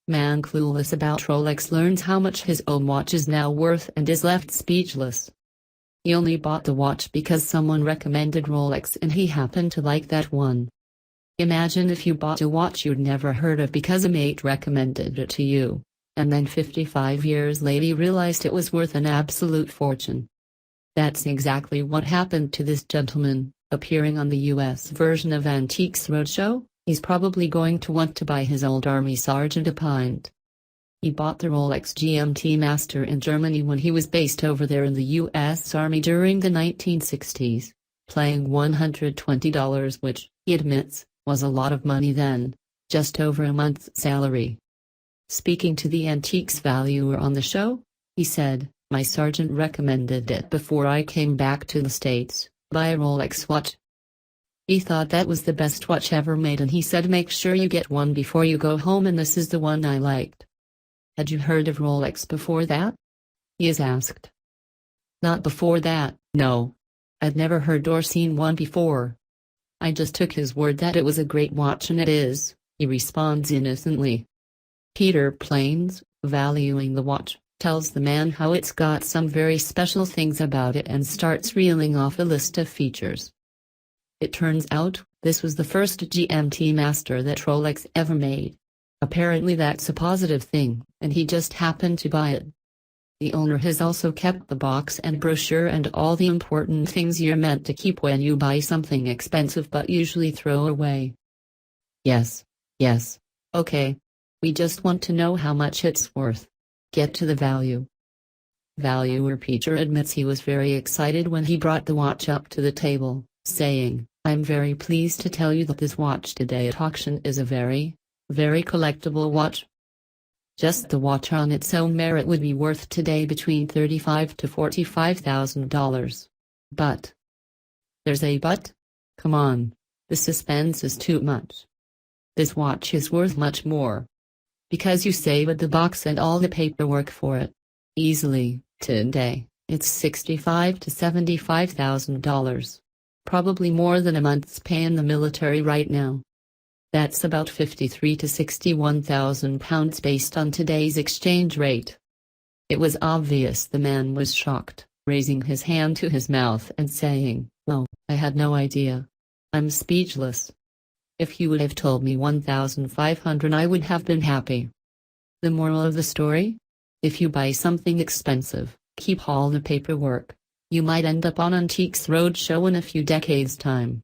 Man clueless about Rolex learns how much his own watch is now worth and is left speechless. He only bought the watch because someone recommended Rolex and he happened to like that one. Imagine if you bought a watch you'd never heard of because a mate recommended it to you, and then 55 years later you realized it was worth an absolute fortune. That's exactly what happened to this gentleman, appearing on the US version of Antiques Roadshow. He's probably going to want to buy his old army sergeant a pint. He bought the Rolex GMT Master in Germany when he was based over there in the US Army during the 1960s, paying $120, which, he admits, was a lot of money then, just over a month's salary. Speaking to the antiques valuer on the show, he said, "My sergeant recommended it before I came back to the States, buy a Rolex watch. He thought that was the best watch ever made and he said make sure you get one before you go home and this is the one I liked." Had you heard of Rolex before that? He is asked. Not before that, no. I'd never heard or seen one before. I just took his word that it was a great watch and it is, he responds innocently. Peter Plains, valuing the watch, tells the man how it's got some very special things about it and starts reeling off a list of features. It turns out, this was the first GMT Master that Rolex ever made. Apparently that's a positive thing, and he just happened to buy it. The owner has also kept the box and brochure and all the important things you're meant to keep when you buy something expensive but usually throw away. Yes. Okay. We just want to know how much it's worth. Get to the value. Valuer Peter admits he was very excited when he brought the watch up to the table, saying, "I'm very pleased to tell you that this watch today at auction is a very collectible watch. Just the watch on its own merit would be worth today between $35,000 to $45,000. But." There's a but? Come on, the suspense is too much. This watch is worth much more. Because you saved the box and all the paperwork for it. Easily, today, it's $65,000 to $75,000. Probably more than a month's pay in the military right now. That's about £53,000 to £61,000 based on today's exchange rate. It was obvious the man was shocked, raising his hand to his mouth and saying, "Oh, I had no idea. I'm speechless. If you would have told me 1,500 I would have been happy." The moral of the story? If you buy something expensive, keep all the paperwork. You might end up on Antiques Roadshow in a few decades' time.